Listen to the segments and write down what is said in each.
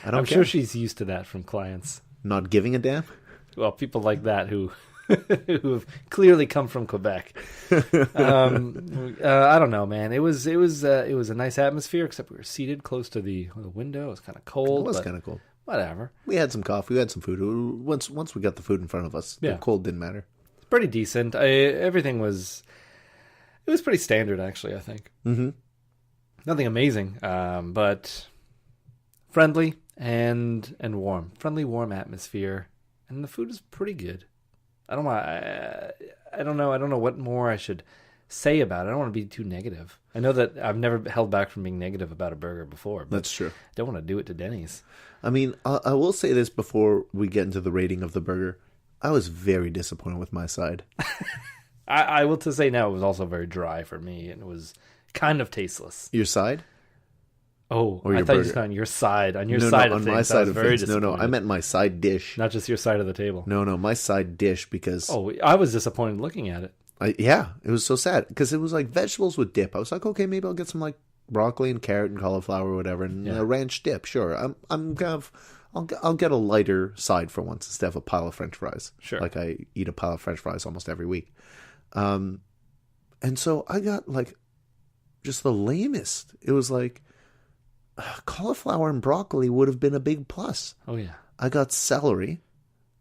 I'm sure she's used to that from clients. Not giving a damn? Well, people like that who who have clearly come from Quebec. I don't know, man. It was a nice atmosphere, except we were seated close to the window. It was kind of cold. It was kind of cold. Whatever. We had some coffee. We had some food. Once we got the food in front of us, the cold didn't matter. It's pretty decent. Everything was... It was pretty standard, actually, I think. Mm-hmm. Nothing amazing, but friendly and warm. Friendly, warm atmosphere. And the food is pretty good. I don't know what more I should say about it. I don't want to be too negative. I know that I've never held back from being negative about a burger before. But that's true. I don't want to do it to Denny's. I mean, I will say this before we get into the rating of the burger. I was very disappointed with my side. I will to say now it was also very dry for me, and it was kind of tasteless. Your side? Oh, or I thought you just on your side. On your side of things. On my side of things. No, I meant my side dish. Not just your side of the table. No, my side dish because... Oh, I was disappointed looking at it. Yeah, it was so sad because it was like vegetables with dip. I was like, okay, maybe I'll get some like broccoli and carrot and cauliflower or whatever, and a ranch dip. Sure, I'll get a lighter side for once instead of a pile of French fries. Sure, like I eat a pile of French fries almost every week. And so I got like just the lamest. It was like cauliflower and broccoli would have been a big plus. Oh yeah, I got celery,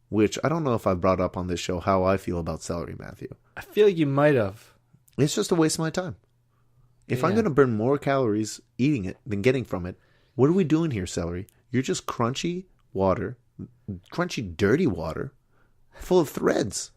which I don't know if I brought up on this show how I feel about celery, Matthew. I feel like you might have. It's just a waste of my time. If I'm going to burn more calories eating it than getting from it, what are we doing here, celery? You're just crunchy crunchy, dirty water, full of threads.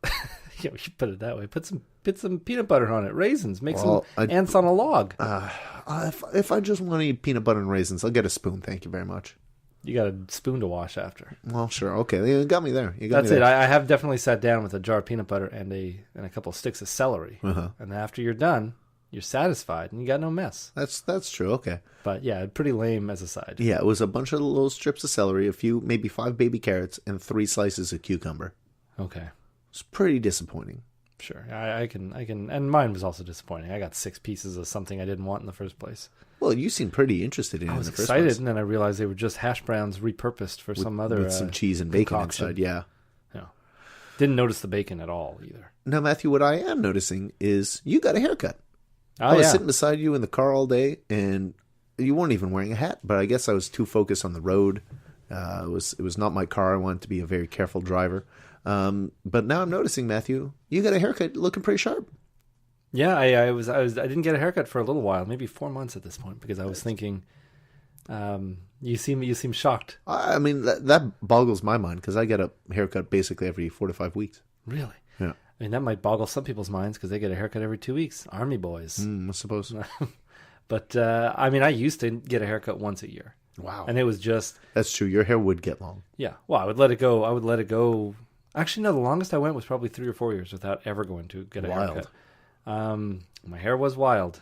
Yeah, you put it that way. Put some peanut butter on it, raisins, make some ants on a log. If I just want to eat peanut butter and raisins, I'll get a spoon. Thank you very much. You got a spoon to wash after. Well, sure. Okay. You got me there. That's it. I have definitely sat down with a jar of peanut butter and a couple of sticks of celery. Uh-huh. And after you're done, you're satisfied and you got no mess. That's true. Okay. But yeah, pretty lame as a side. Yeah, it was a bunch of little strips of celery, maybe 5 baby carrots, and 3 slices of cucumber. Okay. It's pretty disappointing. Sure. I can, and mine was also disappointing. I got 6 pieces of something I didn't want in the first place. Well, you seemed pretty interested in it in the first place. I was excited, and then I realized they were just hash browns repurposed for some other with some cheese and bacon concoction. inside. Yeah. Didn't notice the bacon at all either. Now, Matthew, what I am noticing is you got a haircut. I was sitting beside you in the car all day, and you weren't even wearing a hat. But I guess I was too focused on the road. It was not my car. I wanted to be a very careful driver. But now I'm noticing, Matthew, you got a haircut looking pretty sharp. Yeah, I didn't get a haircut for a little while, maybe 4 months at this point, because I was thinking, you seem shocked. I mean, that boggles my mind because I get a haircut basically every 4 to 5 weeks. Really? Yeah. I mean, that might boggle some people's minds because they get a haircut every 2 weeks. Army boys. I suppose. But, I mean, I used to get a haircut once a year. Wow. And it was just... That's true. Your hair would get long. Yeah. Well, I would let it go. Actually, no, the longest I went was probably 3 or 4 years without ever going to get a haircut. My hair was wild.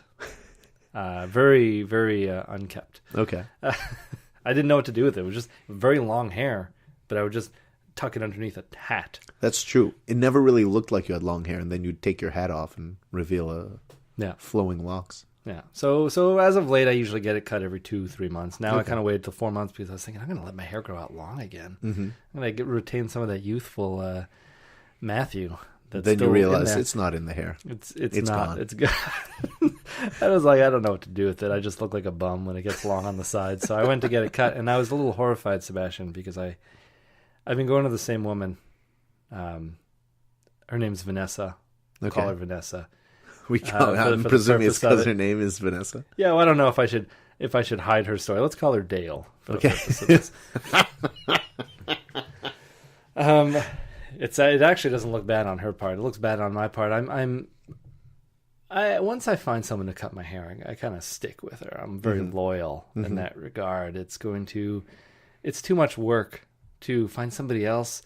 Very, very unkept. Okay. I didn't know what to do with it. It was just very long hair, but I would just tuck it underneath a hat. That's true. It never really looked like you had long hair, and then you'd take your hat off and reveal flowing locks. Yeah. So as of late, I usually get it cut every 2-3 months. Now I kind of waited till 4 months because I was thinking I'm going to let my hair grow out long again. Mm-hmm. I'm going to retain some of that youthful Matthew. Then you realize it's not in the hair. It's not. Gone. It's gone. I was like, I don't know what to do with it. I just look like a bum when it gets long on the side. So I went to get it cut, and I was a little horrified, Sebastian, because I've been going to the same woman. Her name's Vanessa. We call her Vanessa. I'm presuming it's because her name is Vanessa. Yeah, well, I don't know if I should hide her story. Let's call her Dale for the purpose of this. It actually doesn't look bad on her part. It looks bad on my part. Once I find someone to cut my hair, I kind of stick with her. I'm very loyal in that regard. It's too much work to find somebody else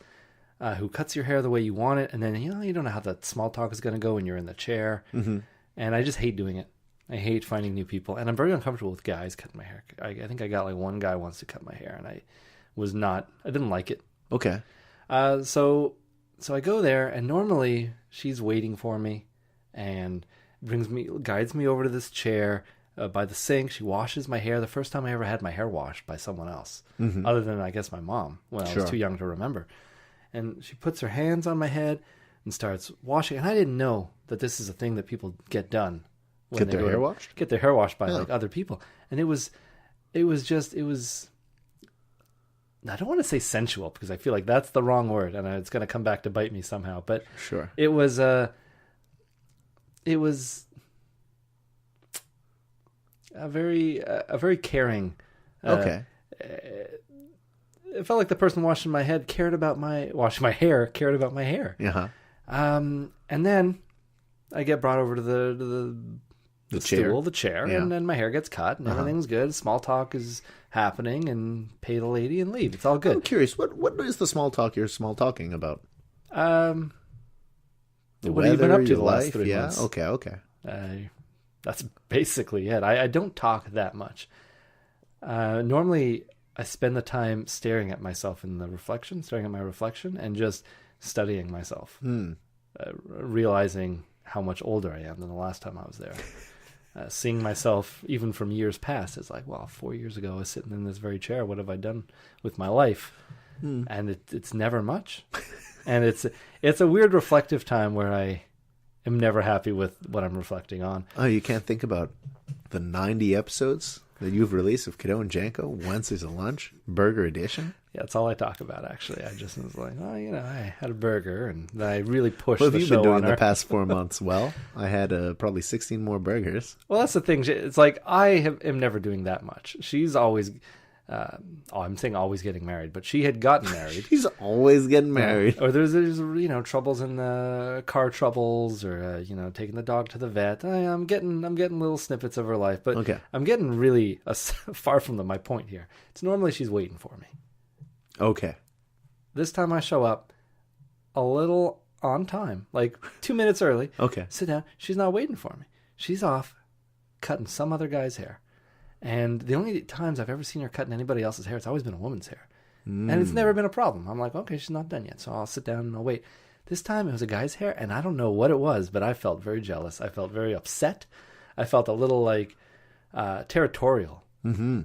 who cuts your hair the way you want it, and then you don't know how that small talk is going to go when you're in the chair. Mm-hmm. And I just hate doing it. I hate finding new people, and I'm very uncomfortable with guys cutting my hair. I think I got like one guy wants to cut my hair, and I didn't like it. Okay. So I go there, and normally she's waiting for me and guides me over to this chair, by the sink. She washes my hair. The first time I ever had my hair washed by someone else, other than, I guess, my mom, when I was too young to remember. And she puts her hands on my head and starts washing. And I didn't know that this is a thing that people get done. When Get their hair washed? Get their hair washed by like other people. And it was, I don't want to say sensual, because I feel like that's the wrong word, and it's going to come back to bite me somehow. But sure, it was a very caring. Okay. It felt like the person washing my hair cared about my hair. Uh-huh. And then I get brought over to the chair, and then my hair gets cut, and everything's good. Small talk is happening, and pay the lady and leave. It's all good. I'm curious, what is the small talk you're small talking about? What have you been up to the last 3 months? Okay. That's basically it. I don't talk that much. Normally, I spend the time staring at myself in the reflection, staring at my reflection, and just studying myself, realizing how much older I am than the last time I was there. Seeing myself, even from years past, it's like, well, 4 years ago, I was sitting in this very chair. What have I done with my life? And it's never much. And it's a weird reflective time where I am never happy with what I'm reflecting on. Oh, you can't think about the 90 episodes that you've released of Cadeau and Janko, Wednesdays at Lunch, Burger Edition? Yeah, that's all I talk about, actually. I just was like, oh, I had a burger, and then I really pushed What the have you show been doing on her. the past 4 months? Well, I had probably 16 more burgers. Well, that's the thing. It's like am never doing that much. She's always, I'm saying always getting married, but she had gotten married. She's always getting married. Or there's troubles in the car troubles, or taking the dog to the vet. I'm getting little snippets of her life, but okay. I'm getting really far from my point here. It's normally she's waiting for me. Okay. This time I show up a little on time, like 2 minutes early. Okay. Sit down. She's not waiting for me. She's off cutting some other guy's hair. And the only times I've ever seen her cutting anybody else's hair, it's always been a woman's hair. And it's never been a problem. I'm like, okay, she's not done yet, so I'll sit down and I'll wait. This time it was a guy's hair, and I don't know what it was, but I felt very jealous. I felt very upset. I felt a little like territorial.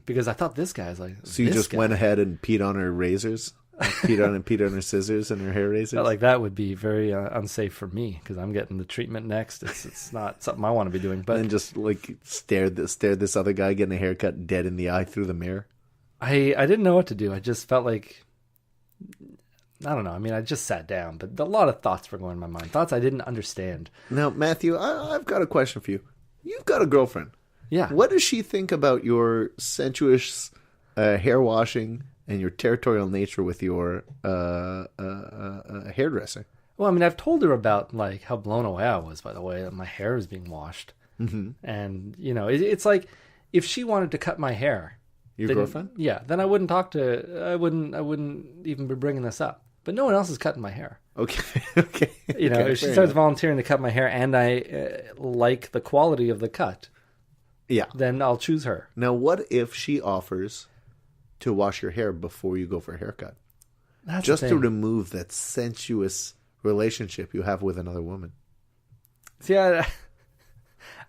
Because I thought this guy's like. So you just went ahead and peed on her razors, peed on her scissors and her hair razors. Like that would be very unsafe for me, because I'm getting the treatment next. It's not something I want to be doing. But and just like stared this other guy getting a haircut dead in the eye through the mirror. I didn't know what to do. I just felt like, I don't know. I mean, I just sat down, but a lot of thoughts were going in my mind. Thoughts I didn't understand. Now, Matthew, I've got a question for you. You've got a girlfriend. Yeah. What does she think about your sensuous hair washing and your territorial nature with your hairdresser? Well, I mean, I've told her about like how blown away I was by the way that my hair is being washed. And it's like if she wanted to cut my hair, your girlfriend, then I wouldn't talk to. I wouldn't even be bringing this up. But no one else is cutting my hair. Okay. Okay. If she starts volunteering to cut my hair, and I like the quality of the cut. Yeah. Then I'll choose her. Now, what if she offers to wash your hair before you go for a haircut? That's just to remove that sensuous relationship you have with another woman. See, I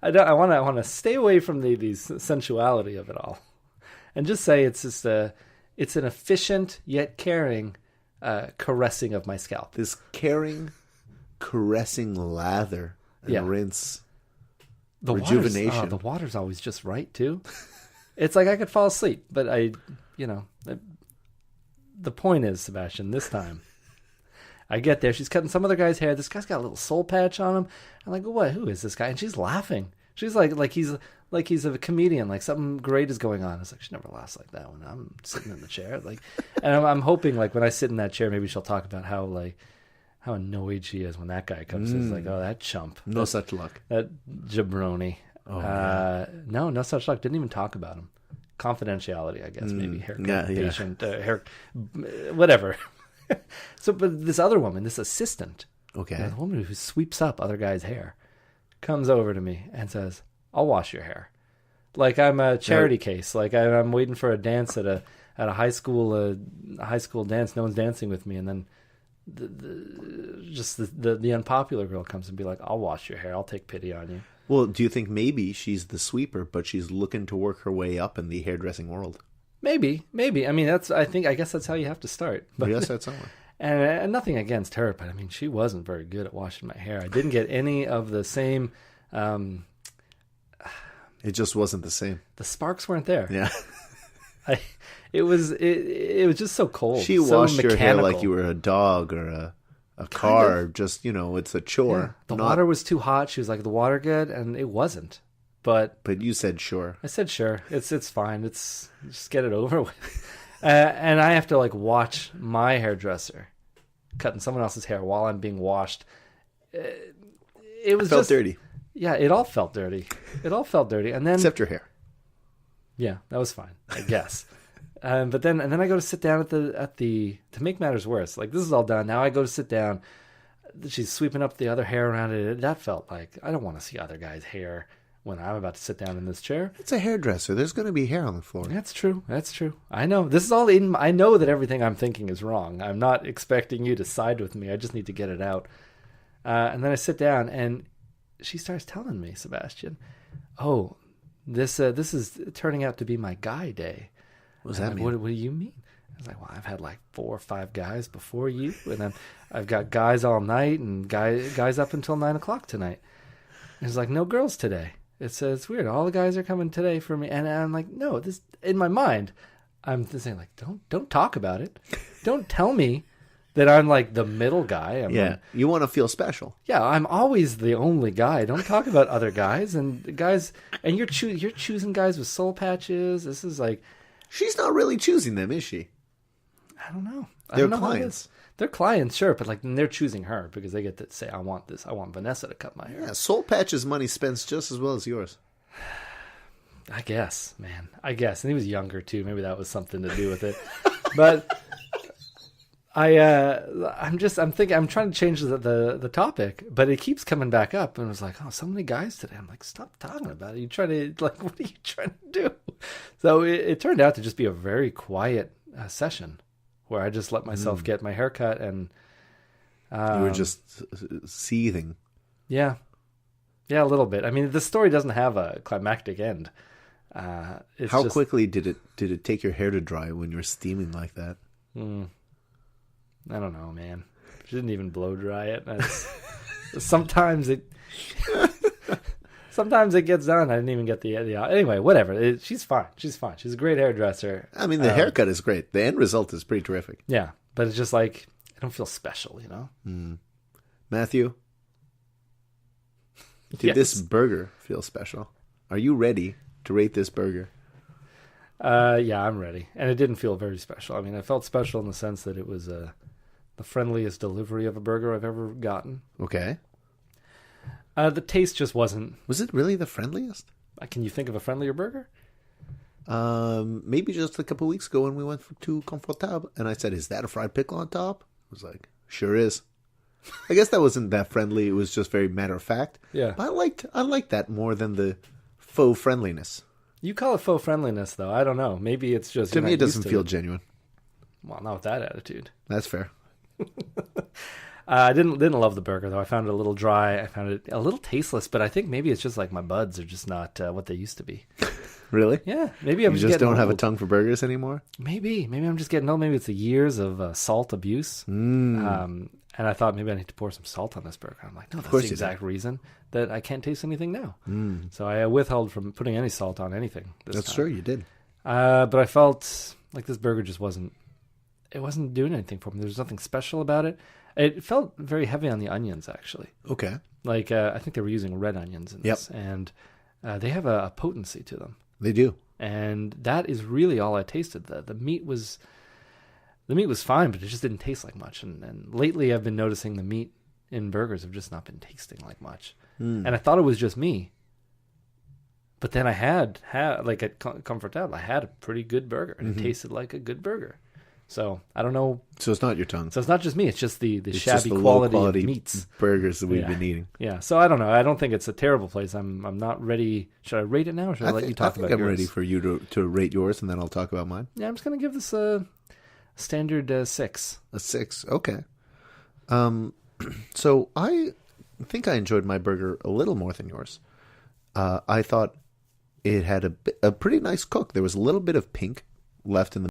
want to stay away from the sensuality of it all, and just say it's just it's an efficient yet caring caressing of my scalp. This caring, caressing lather and rinse. The rejuvenation. The water's always just right too. It's like I could fall asleep, but the point is, Sebastian, this time I get there. She's cutting some other guy's hair. This guy's got a little soul patch on him. I'm like, what? Who is this guy? And she's laughing. She's like he's a comedian. Like something great is going on. It's like she never laughs like that when I'm sitting in the chair. And I'm hoping like when I sit in that chair, maybe she'll talk about how annoyed she is when that guy comes in. It's like, oh, that chump. No such luck. That jabroni. Oh, yeah. No such luck. Didn't even talk about him. Confidentiality, I guess, maybe. Haircut, patient, hair, whatever. But this other woman, this assistant, the woman who sweeps up other guys' hair, comes over to me and says, I'll wash your hair. Like I'm a charity case. Like I'm waiting for a dance at a high school dance. No one's dancing with me. And then the unpopular girl comes and be like, I'll wash your hair. I'll take pity on you. Well, do you think maybe she's the sweeper, but she's looking to work her way up in the hairdressing world? Maybe. I mean, I guess that's how you have to start. But, yes, that's all. And nothing against her, but I mean, she wasn't very good at washing my hair. I didn't get any of the same. It just wasn't the same. The sparks weren't there. Yeah. It was just so cold. She so washed mechanical. your hair like you were a dog or a car. Just, it's a chore. Yeah. The water was too hot. She was like, the water good? And it wasn't. But you said sure. I said sure. It's fine. Just get it over with. And I have to like watch my hairdresser cutting someone else's hair while I'm being washed. It felt dirty. Yeah, it all felt dirty. And then except your hair. Yeah, that was fine, I guess. But then I go to sit down at the to make matters worse. Like, this is all done. Now I go to sit down. She's sweeping up the other hair around it. That felt like I don't want to see other guys' hair when I'm about to sit down in this chair. It's a hairdresser. There's going to be hair on the floor. That's true. I know. This is all in. I know that everything I'm thinking is wrong. I'm not expecting you to side with me. I just need to get it out. And then I sit down, and she starts telling me, Sebastian, "Oh, this is turning out to be my guy day." What does that mean? What do you mean? I was like, well, I've had like 4 or 5 guys before you, and then I've got guys all night and guys up until 9 o'clock tonight. And it's like, no girls today. It's weird. All the guys are coming today for me, and I'm like, no. This in my mind, I'm saying like, don't talk about it. Don't tell me that I'm like the middle guy. You want to feel special. Yeah, I'm always the only guy. Don't talk about other guys and you're choosing guys with soul patches. This is like, she's not really choosing them, is she? I don't know. They're clients. They're clients, sure, but like they're choosing her because they get to say, I want this. I want Vanessa to cut my hair. Yeah, soul patches money spends just as well as yours. I guess, man. And he was younger too. Maybe that was something to do with it. But I'm trying to change the topic, but it keeps coming back up, and it was like, oh, so many guys today. I'm like, stop talking about it. You try to what are you trying to do? So it turned out to just be a very quiet session where I just let myself get my hair cut, and you were just seething. Yeah, a little bit. I mean, the story doesn't have a climactic end. How quickly did it take your hair to dry when you were steaming like that? I don't know, man. She didn't even blow dry it. Sometimes it gets done. I didn't even get the anyway, whatever. She's fine. She's a great hairdresser. I mean, the haircut is great. The end result is pretty terrific. Yeah, but it's just like, I don't feel special, you know? Matthew, did this burger feel special? Are you ready to rate this burger? Yeah, I'm ready. And it didn't feel very special. I mean, I felt special in the sense that it was the friendliest delivery of a burger I've ever gotten. Okay. The taste just wasn't... Was it really the friendliest? Can you think of a friendlier burger? Maybe just a couple weeks ago when we went to Confortable, and I said, "Is that a fried pickle on top?" I was like, "Sure is." I guess that wasn't that friendly. It was just very matter of fact. Yeah. But I liked that more than the faux friendliness. You call it faux friendliness, though. I don't know. Maybe it's just... To me, it doesn't feel genuine. Well, not with that attitude. That's fair. I didn't love the burger, though. I found it a little dry. I found it a little tasteless, but I think maybe it's just like my buds are just not what they used to be. Really? Yeah. Maybe I'm just don't old. Have a tongue for burgers anymore? Maybe I'm just getting old. Maybe it's the years of salt abuse. And I thought maybe I need to pour some salt on this burger. I'm like, no, that's the exact reason that I can't taste anything now. So I withheld from putting any salt on anything this That's time. true, you did. But I felt like this burger just wasn't doing anything for me. There was nothing special about it. It felt very heavy on the onions, actually. Okay. Like, I think they were using red onions in this. And they have a potency to them. They do. And that is really all I tasted. The meat was fine, but it just didn't taste like much. And lately I've been noticing the meat in burgers have just not been tasting like much. And I thought it was just me. But then I had like at Confortable, I had a pretty good burger. And it tasted like a good burger. So I don't know. So it's not your tongue. So it's not just me. It's just the shabby quality of meats. Burgers that we've been eating. Yeah. So I don't know. I don't think it's a terrible place. I'm not ready. Should I rate it now, or should I let you talk about yours? I'm ready for you to rate yours, and then I'll talk about mine. Yeah, I'm just gonna give this a standard 6. A 6. Okay. So I think I enjoyed my burger a little more than yours. I thought it had a pretty nice cook. There was a little bit of pink left in the